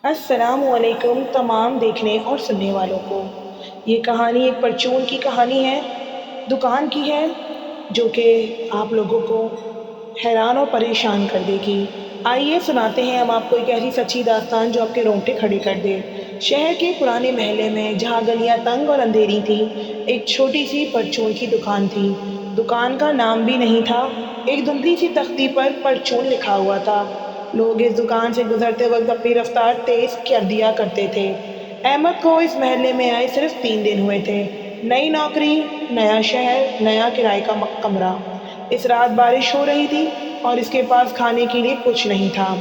السلام علیکم تمام دیکھنے اور سننے والوں کو۔ یہ کہانی ایک پرچون کی کہانی ہے، دکان کی ہے، جو کہ آپ لوگوں کو حیران اور پریشان کر دے گی۔ آئیے سناتے ہیں ہم آپ کو ایک ایسی سچی داستان جو آپ کے رونگٹے کھڑے کر دے۔ شہر کے پرانے محلے میں جہاں گلیاں تنگ اور اندھیری تھی، ایک چھوٹی سی پرچون کی دکان تھی۔ دکان کا نام بھی نہیں تھا، ایک دھندلی سی تختی پر پرچون لکھا ہوا تھا۔ لوگ اس دکان سے گزرتے وقت اپنی رفتار تیز کر دیا کرتے تھے۔ احمد کو اس محلے میں آئے صرف 3 دن ہوئے تھے۔ نئی نوکری، نیا شہر، نیا کرائے کا کمرہ۔ اس رات بارش ہو رہی تھی اور اس کے پاس کھانے کے لیے کچھ نہیں تھا۔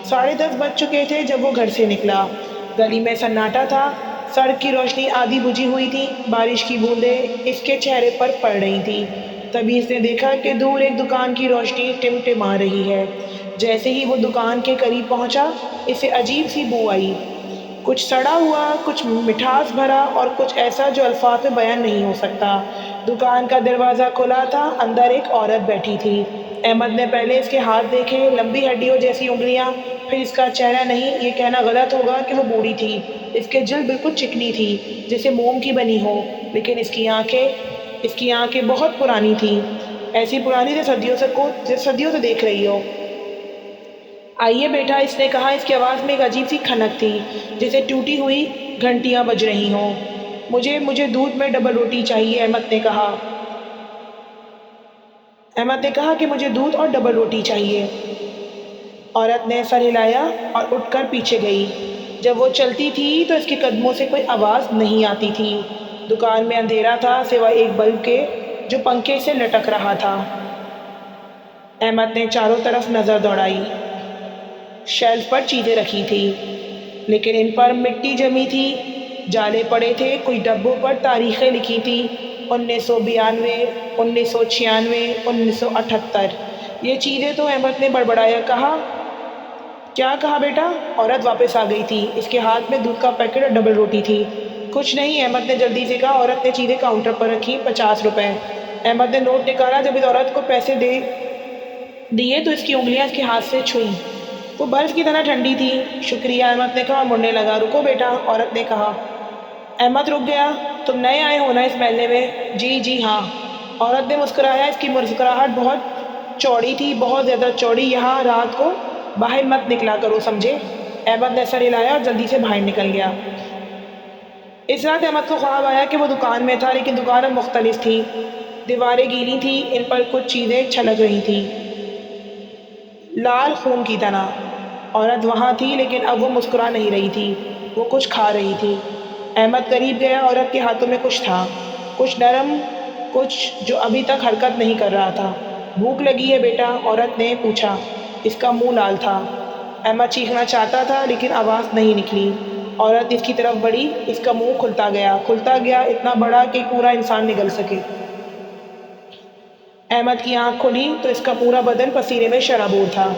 10:30 بج چکے تھے جب وہ گھر سے نکلا۔ گلی میں سناٹا تھا، سڑک کی روشنی آدھی بجھی ہوئی تھی، بارش کی بوندیں اس کے چہرے پر پڑ رہی تھی۔ تبھی اس نے دیکھا کہ دور ایک دکان کی روشنی ٹمٹما رہی ہے۔ جیسے ہی وہ دکان کے قریب پہنچا، اسے عجیب سی بو آئی، کچھ سڑا ہوا، کچھ مٹھاس بھرا اور کچھ ایسا جو الفاظ میں بیان نہیں ہو سکتا۔ دکان کا دروازہ کھلا تھا، اندر ایک عورت بیٹھی تھی۔ احمد نے پہلے اس کے ہاتھ دیکھے، لمبی ہڈیوں جیسی انگلیاں، پھر اس کا چہرہ، نہیں یہ کہنا غلط ہوگا کہ وہ بوڑھی تھی۔ اس کی جلد بالکل چکنی تھی، جیسے موم کی بنی ہو، لیکن اس کی آنکھیں بہت پرانی تھیں، ایسی پرانی جو صدیوں سے دیکھ رہی ہو۔ آئیے بیٹا، اس نے کہا۔ اس کی آواز میں ایک عجیب سی کھنک تھی، جیسے ٹوٹی ہوئی گھنٹیاں بج رہی ہوں۔ مجھے دودھ میں ڈبل روٹی چاہیے، احمد نے کہا کہ مجھے دودھ اور ڈبل روٹی چاہیے۔ عورت نے سر ہلایا اور اٹھ کر پیچھے گئی۔ جب وہ چلتی تھی تو اس کے قدموں سے کوئی آواز نہیں آتی تھی۔ دکان میں اندھیرا تھا، سوائے ایک بلب کے جو پنکھے سے لٹک رہا تھا۔ احمد نے چاروں طرف نظر دوڑائی۔ شیلف پر چیزیں رکھی تھی، لیکن ان پر مٹی جمی تھی، جالے پڑے تھے، کچھ ڈبوں پر تاریخیں لکھی تھی، 1992، 1996، 1978۔ یہ چیزیں تو احمد نے بڑبڑایا۔ کیا کہا بیٹا؟ عورت واپس آ گئی تھی، اس کے ہاتھ میں دودھ کا پیکٹ اور ڈبل روٹی تھی۔ کچھ نہیں، احمد نے جلدی سے کہا۔ عورت نے چیزیں کاؤنٹر پر رکھی۔ 50 روپے۔ احمد نے نوٹ نکالا۔ جب اس عورت کو پیسے دیے تو اس کی انگلیاں اس کے ہاتھ سے چھوئیں، وہ برف کی طرح ٹھنڈی تھی۔ شکریہ، احمد نے کہا اور مڑنے لگا۔ رکو بیٹا، عورت نے کہا۔ احمد رک گیا۔ تم نئے آئے ہو نا اس محلے میں؟ جی ہاں۔ عورت نے مسکرایا۔ اس کی مسکراہٹ بہت چوڑی تھی، بہت زیادہ چوڑی۔ یہاں رات کو باہر مت نکلا کرو، سمجھے؟ احمد نے سر ہلایا اور جلدی سے باہر نکل گیا۔ اس رات احمد کو خواب آیا کہ وہ دکان میں تھا، لیکن دکان اب مختلف تھی۔ دیواریں گیلی تھیں، ان پر کچھ چیزیں چھلک رہی تھیں، لال خون کی طرح۔ عورت وہاں تھی، لیکن اب وہ مسکرا نہیں رہی تھی، وہ کچھ کھا رہی تھی۔ احمد قریب گیا۔ عورت کے ہاتھوں میں کچھ تھا، کچھ نرم، کچھ جو ابھی تک حرکت نہیں کر رہا تھا۔ بھوک لگی ہے بیٹا؟ عورت نے پوچھا۔ اس کا منہ لال تھا۔ احمد چیخنا چاہتا تھا، لیکن آواز نہیں نکلی۔ عورت اس کی طرف بڑھی، اس کا منہ کھلتا گیا، اتنا بڑا کہ پورا انسان نگل سکے۔ احمد کی آنکھ کھلی تو اس کا پورا بدن پسینے میں شرابور تھا۔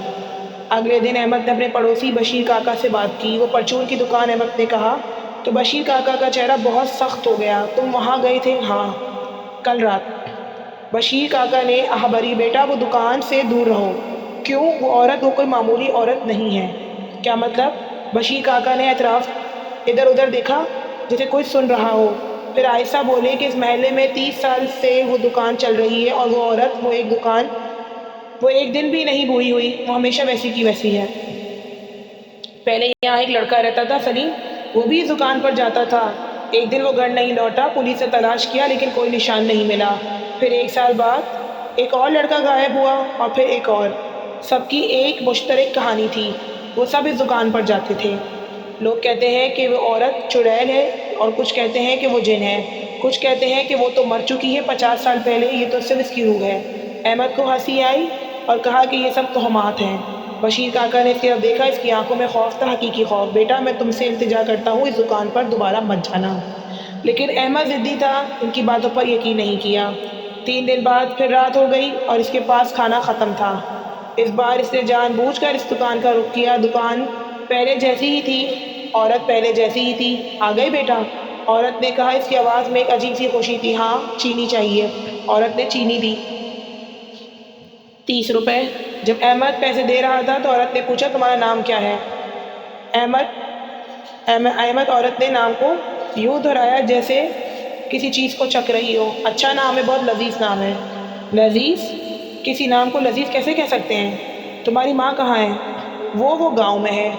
اگلے دن احمد نے اپنے پڑوسی بشیر کاکا سے بات کی۔ وہ پرچون کی دکان، احمد نے کہا تو بشیر کاکا کا چہرہ بہت سخت ہو گیا۔ تم وہاں گئے تھے؟ ہاں، کل رات۔ بشیر کاکا نے آہ بھری، بیٹا وہ دکان سے دور رہو۔ کیوں؟ وہ کوئی معمولی عورت نہیں ہے۔ کیا مطلب؟ بشیر کاکا نے اطراف ادھر ادھر دیکھا، جیسے کوئی سن رہا ہو، پھر آہستہ بولے کہ اس محلے میں 30 سال سے وہ دکان چل رہی ہے، اور وہ عورت، وہ ایک دن بھی نہیں بوڑھی ہوئی، وہ ہمیشہ ویسی کی ویسی ہے۔ پہلے یہاں ایک لڑکا رہتا تھا، سلیم، وہ بھی اس دکان پر جاتا تھا۔ ایک دن وہ گھر نہیں لوٹا، پولیس نے تلاش کیا لیکن کوئی نشان نہیں ملا۔ پھر 1 سال بعد ایک اور لڑکا غائب ہوا، اور پھر ایک اور۔ سب کی ایک مشترک کہانی تھی، وہ سب اس دکان پر جاتے تھے۔ لوگ کہتے ہیں کہ وہ عورت چڑیل ہے، اور کچھ کہتے ہیں کہ وہ جن ہے، کچھ کہتے ہیں کہ وہ تو مر چکی ہے 50 سال پہلے، یہ تو صرف اس کی روح ہے۔ احمد کو ہنسی آئی اور کہا کہ یہ سب تہمات ہیں۔ بشیر کاکا نے اس کی طرف دیکھا، اس کی آنکھوں میں خوف تھا، حقیقی خوف۔ بیٹا میں تم سے التجا کرتا ہوں، اس دکان پر دوبارہ مت جانا۔ لیکن احمد ضدی تھا، ان کی باتوں پر یقین نہیں کیا۔ 3 دن بعد پھر رات ہو گئی اور اس کے پاس کھانا ختم تھا۔ اس بار اس نے جان بوجھ کر اس دکان کا رخ کیا۔ دکان پہلے جیسی ہی تھی، عورت پہلے جیسی ہی تھی۔ آ گئی بیٹا؟ عورت نے کہا۔ اس کی آواز میں ایک عجیب سی خوشی تھی۔ ہاں چینی چاہیے۔ عورت نے چینی دی۔ 30 روپے۔ جب احمد پیسے دے رہا تھا تو عورت نے پوچھا تمہارا نام کیا ہے؟ احمد عورت نے نام کو یوں دہرایا جیسے کسی چیز کو چکھ رہی ہو۔ اچھا نام ہے، بہت لذیذ نام ہے۔ لذیذ؟ کسی نام کو لذیذ کیسے کہہ سکتے ہیں؟ تمہاری ماں کہاں ہے؟ وہ گاؤں میں ہے۔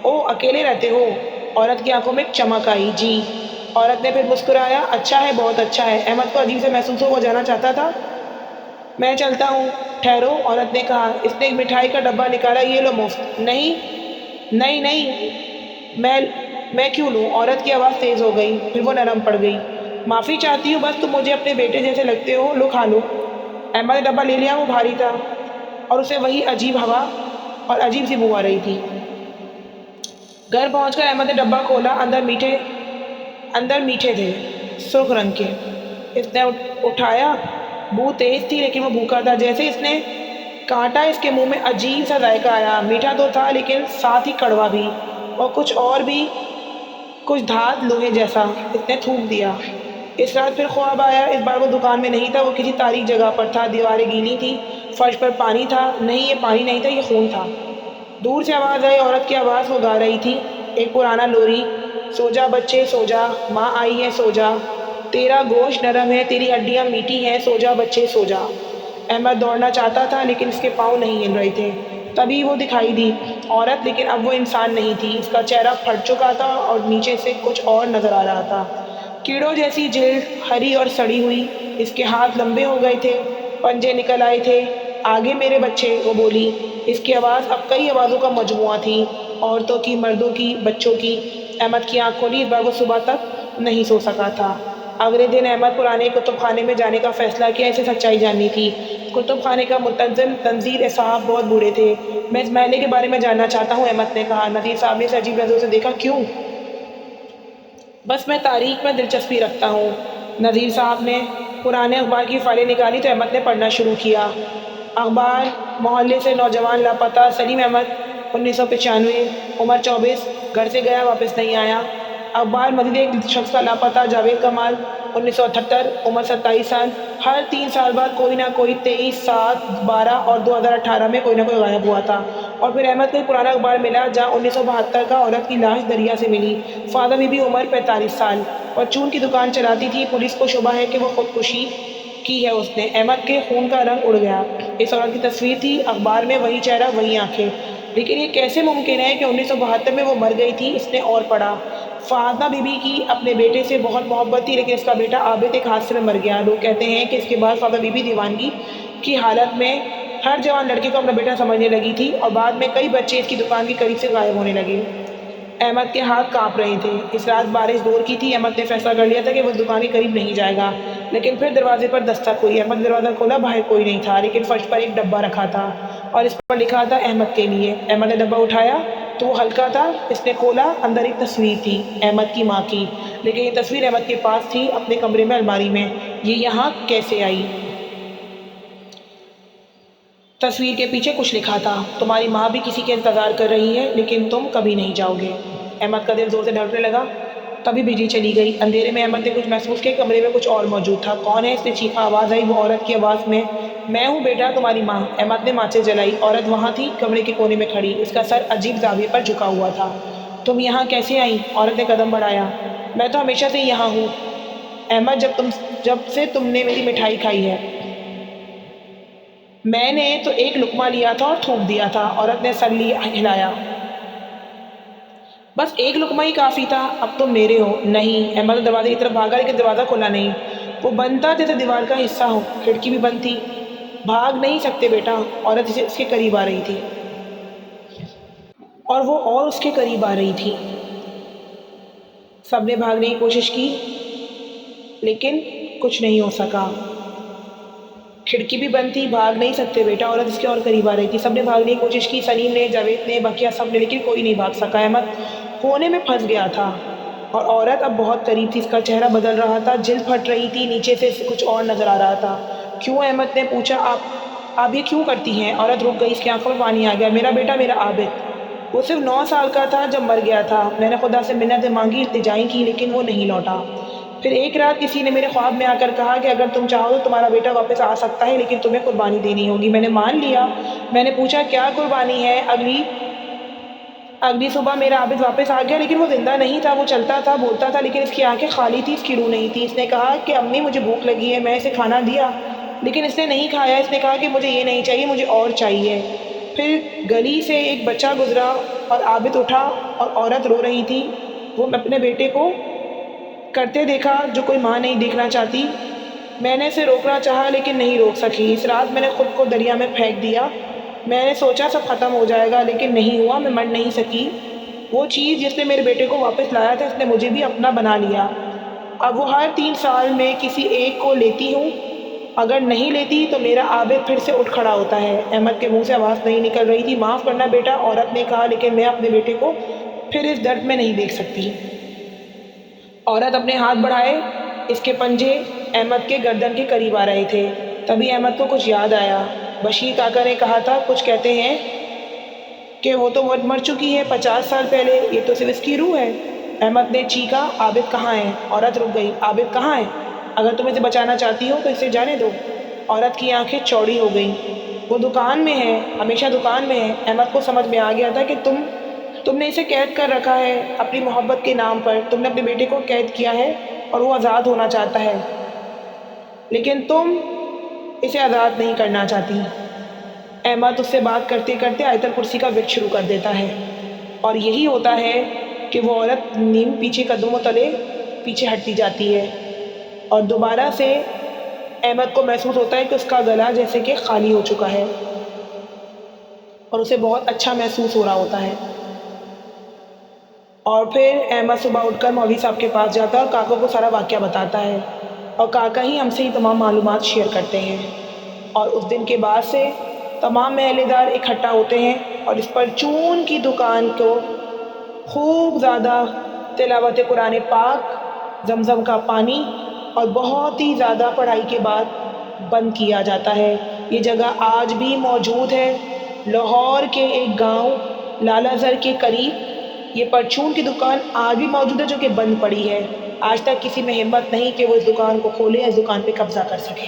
او اکیلے رہتے ہو؟ عورت کی آنکھوں میں ایک چمک آئی۔ جی۔ عورت نے پھر مسکرایا۔ اچھا ہے، بہت اچھا ہے۔ احمد کو عجیب سے محسوس ہو، وہ جانا چاہتا تھا۔ میں چلتا ہوں۔ ٹھہرو، عورت نے کہا۔ اس نے ایک مٹھائی کا ڈبہ نکالا۔ یہ لو مفت۔ نہیں، میں کیوں لوں؟ عورت کی آواز تیز ہو گئی، پھر وہ نرم پڑ گئی۔ معافی چاہتی ہوں، بس تم مجھے اپنے بیٹے جیسے لگتے ہو۔ لو کھا لو۔ احمد نے ڈبہ لے لیا۔ وہ بھاری تھا اور اسے وہی عجیب ہوا اور عجیب سی بو آ رہی تھی۔ گھر پہنچ کر احمد نے ڈبہ کھولا۔ اندر میٹھے تھے، سرخ رنگ کے۔ اس نے اٹھایا۔ بو تیز تھی لیکن وہ بھوکا تھا۔ جیسے اس نے کانٹا، اس کے منہ میں عجیب سا ذائقہ آیا۔ میٹھا تو تھا لیکن ساتھ ہی کڑوا بھی، اور کچھ دھات لوہے جیسا۔ اس نے تھوک دیا۔ اس رات پھر خواب آیا۔ اس بار وہ دکان میں نہیں تھا، وہ کسی تاریک جگہ پر تھا۔ دیواریں گیلی تھی، فرش پر پانی تھا۔ نہیں، یہ پانی نہیں تھا، یہ خون تھا۔ دور سے آواز آئی، عورت کی آواز وہ گا رہی تھی ایک پرانا لوری۔ سو جا بچے سو جا، ماں آئی ہے سو جا، تیرا گوشت نرم ہے، تیری ہڈیاں میٹھی ہیں، سو جا بچے سو جا۔ احمد دوڑنا چاہتا تھا لیکن اس کے پاؤں نہیں ہل رہے تھے۔ تبھی وہ دکھائی دی، عورت، لیکن اب وہ انسان نہیں تھی۔ اس کا چہرہ پھٹ چکا تھا اور نیچے سے کچھ اور نظر آ رہا تھا۔ کیڑوں جیسی جلد، ہری اور سڑی ہوئی۔ اس کے ہاتھ لمبے ہو گئے تھے، پنجے نکل آئے تھے۔ آگے میرے بچے، وہ بولی۔ اس کی آواز اب کئی آوازوں کا مجموعہ تھی، عورتوں کی، مردوں کی، بچوں کی۔ احمد کی آنکھ کھلی۔ اس بار وہ صبح تک نہیں سو سکا تھا۔ اگلے دن احمد پرانے کتب خانے میں جانے کا فیصلہ کیا۔ اسے سچائی جاننی تھی۔ کتب خانے کا منتظم تنظیر صاحب بہت بوڑھے تھے۔ میں اس محلے کے بارے میں جاننا چاہتا ہوں، احمد نے کہا۔ نذیر صاحب نے اسے عجیب نظروں سے دیکھا۔ کیوں؟ بس میں تاریخ میں دلچسپی رکھتا ہوں۔ نذیر صاحب نے پرانے اخبار کی فائلیں نکالی تو احمد نے پڑھنا شروع کیا۔ اخبار: محلے سے نوجوان لاپتہ، سلیم احمد 1995، عمر 24، گھر سے گیا واپس نہیں آیا۔ اخبار: مزید ایک شخص کا لاپتہ، جاوید کمال 1978، عمر 27 سال، ہر 3 سال بعد کوئی نہ کوئی 23، 7، 12 اور 2018 میں کوئی نہ کوئی غائب ہوا تھا۔ اور پھر احمد کو ایک پرانا اخبار ملا جہاں 1972 کا عورت کی لاش دریا سے ملی۔ فاضل بی بی، عمر 45 سال، پرچون کی دکان چلاتی تھی۔ پولیس کو شبہ ہے کہ وہ خودکشی کی ہے اس نے۔ احمد کے خون کا رنگ اڑ گیا۔ اس عورت کی تصویر تھی اخبار میں، وہی چہرہ، وہی آنکھیں۔ لیکن یہ کیسے ممکن ہے کہ 1972 میں وہ مر گئی تھی؟ اس نے اور پڑھا۔ فاطمہ بی بی کی اپنے بیٹے سے بہت محبت تھی، لیکن اس کا بیٹا عابد ایک حادثے میں مر گیا۔ لوگ کہتے ہیں کہ اس کے بعد فاطمہ بی بی دیوانگی کی حالت میں ہر جوان لڑکے کو اپنا بیٹا سمجھنے لگی تھی، اور بعد میں کئی بچے اس کی دکان کے قریب سے غائب ہونے لگے۔ احمد کے ہاتھ کانپ رہے تھے۔ اس رات بارش زور کی تھی۔ احمد نے فیصلہ کر لیا تھا کہ وہ دکان کے قریب نہیں جائے گا۔ لیکن پھر دروازے پر دستک ہوئی۔ احمد نے دروازہ کھولا۔ باہر کوئی نہیں تھا، لیکن فرش پر ایک ڈبہ رکھا تھا اور اس پر لکھا تھا احمد کے لیے۔ احمد نے ڈبہ اٹھایا تو وہ ہلکا تھا۔ اس نے کھولا، اندر ایک تصویر تھی، احمد کی ماں کی، لیکن یہ تصویر احمد کے پاس تھی، اپنے کمرے میں الماری میں۔ یہ یہاں کیسے آئی؟ تصویر کے پیچھے کچھ لکھا تھا، تمہاری ماں بھی کسی کے انتظار کر رہی ہے لیکن تم کبھی نہیں جاؤ گے۔ احمد کا دل زور سے دھڑکنے لگا۔ تبھی بجلی چلی گئی۔ اندھیرے میں احمد نے کچھ محسوس کیا، کمرے میں کچھ اور موجود تھا۔ کون ہے؟ اس نے چیخا۔ آواز آئی وہ عورت کی آواز میں۔ میں ہوں بیٹا، تمہاری ماں۔ احمد نے ماچس جلائی۔ عورت وہاں تھی، کمرے کے کونے میں کھڑی، اس کا سر عجیب زاویے پر جھکا ہوا تھا۔ تم یہاں کیسے آئیں؟ عورت نے قدم بڑھایا۔ میں تو ہمیشہ سے یہاں ہوں احمد، جب سے تم نے میری مٹھائی کھائی ہے۔ میں نے تو ایک لقمہ لیا تھا اور تھوک دیا تھا۔ عورت نے سر ہلایا۔ بس ایک لقمہ ہی کافی تھا، اب تم میرے ہو۔ نہیں۔ احمد دروازے کی طرف بھاگا لیکن دروازہ کھلا نہیں۔ وہ بند تھا جیسے دیوار کا حصہ ہو۔ کھڑکی بھی بند تھی۔ بھاگ نہیں سکتے بیٹا۔ عورت اس کے قریب آ رہی تھی اور وہ اور اس کے قریب آ رہی تھی۔ سب نے بھاگنے کی کوشش کی لیکن کچھ نہیں ہو سکا۔ کھڑکی بھی بند تھی۔ بھاگ نہیں سکتے بیٹا۔ عورت اس کے اور قریب آ رہی تھی۔ سب نے بھاگنے کی کوشش کی، سلیم نے، جاوید نے، بقیہ سب نے، لیکن کوئی نہیں بھاگ سکا۔ احمد کونے میں پھنس گیا تھا اور عورت اب بہت قریب تھی۔ اس کا چہرہ بدل رہا تھا، جلد پھٹ رہی تھی، نیچے سے کچھ اور نظر آ رہا تھا۔ کیوں؟ احمد نے پوچھا۔ آپ یہ کیوں کرتی ہیں؟ عورت رک گئی، اس کی آنکھوں میں پانی آ گیا۔ میرا بیٹا، میرا عابد۔ وہ صرف 9 سال کا تھا جب مر گیا تھا۔ میں نے خدا سے منتیں مانگی، التجائیں کی، لیکن وہ نہیں لوٹا۔ پھر ایک رات کسی نے میرے خواب میں آ کر کہا کہ اگر تم چاہو تو تمہارا بیٹا واپس آ سکتا ہے، لیکن تمہیں قربانی دینی ہوگی۔ میں نے مان لیا۔ میں نے پوچھا کیا قربانی ہے؟ اگلی صبح میرا عابد واپس آ گیا، لیکن وہ زندہ نہیں تھا۔ وہ چلتا تھا، بولتا تھا، لیکن اس کی آنکھیں خالی تھی، اس کی روح نہیں تھی۔ اس نے کہا کہ امی مجھے بھوک لگی ہے۔ میں اسے کھانا دیا، لیکن اس نے نہیں کھایا۔ اس نے کہا کہ مجھے یہ نہیں چاہیے، مجھے اور چاہیے۔ پھر گلی سے ایک بچہ گزرا اور عابد اٹھا اور عورت رو رہی تھی۔ وہ اپنے بیٹے کو کرتے دیکھا جو کوئی ماں نہیں دیکھنا چاہتی۔ میں نے اسے روکنا چاہا لیکن نہیں روک سکی۔ اس رات میں نے خود کو دریا میں پھینک دیا۔ میں نے سوچا سب ختم ہو جائے گا، لیکن نہیں ہوا۔ میں مر نہیں سکی۔ وہ چیز جس نے میرے بیٹے کو واپس لایا تھا، اس نے مجھے بھی اپنا بنا لیا۔ اب وہ ہر 3 سال میں کسی ایک کو لیتی ہوں۔ اگر نہیں لیتی تو میرا عابد پھر سے اٹھ کھڑا ہوتا ہے۔ احمد کے منہ سے آواز نہیں نکل رہی تھی۔ معاف کرنا بیٹا، عورت نے کہا، لیکن میں اپنے بیٹے کو پھر اس درد میں نہیں دیکھ سکتی۔ عورت اپنے ہاتھ بڑھائے، اس کے پنجے احمد کے گردن کے قریب آ رہے تھے۔ تبھی احمد کو کچھ یاد آیا۔ بشیر کاکا نے کہا تھا، کچھ کہتے ہیں کہ وہ تو مر چکی ہے 50 سال پہلے، یہ تو صرف اس کی روح ہے۔ احمد نے چیخا، عابد کہاں ہے؟ عورت رک گئی۔ عابد کہاں ہے؟ اگر تم اسے بچانا چاہتی ہو تو اسے جانے دو۔ عورت کی آنکھیں چوڑی ہو گئیں۔ وہ دکان میں ہے، ہمیشہ دکان میں ہے۔ احمد کو سمجھ میں آ گیا تھا کہ تم نے اسے قید کر رکھا ہے اپنی محبت کے نام پر۔ تم نے اپنے بیٹے کو قید کیا ہے اور وہ آزاد ہونا چاہتا ہے، لیکن تم اسے آزاد نہیں کرنا چاہتی۔ احمد اس سے بات کرتے کرتے آیت الکرسی کا ورد شروع کر دیتا ہے، اور یہی ہوتا ہے کہ وہ عورت نیم پیچھے قدموں تلے پیچھے ہٹتی جاتی ہے، اور دوبارہ سے احمد کو محسوس ہوتا ہے کہ اس کا گلا جیسے کہ خالی ہو چکا ہے، اور اسے بہت اچھا محسوس ہو رہا ہوتا ہے۔ اور پھر احمد صبح اٹھ کر مولوی صاحب کے پاس جاتا ہے اور کاکا کو سارا واقعہ بتاتا ہے، اور کاکا ہی ہم سے ہی تمام معلومات شیئر کرتے ہیں۔ اور اس دن کے بعد سے تمام محلے دار اکٹھا ہوتے ہیں اور اس پرچون کی دکان کو خوب زیادہ تلاوت قرآن پاک، زمزم کا پانی اور بہت ہی زیادہ پڑھائی کے بعد بند کیا جاتا ہے۔ یہ جگہ آج بھی موجود ہے، لاہور کے ایک گاؤں لالہ زر کے قریب۔ یہ پرچون کی دکان آج بھی موجود ہے جو کہ بند پڑی ہے۔ آج تک کسی میں ہمت نہیں کہ وہ اس دکان کو کھولے، اس دکان پہ قبضہ کر سکے۔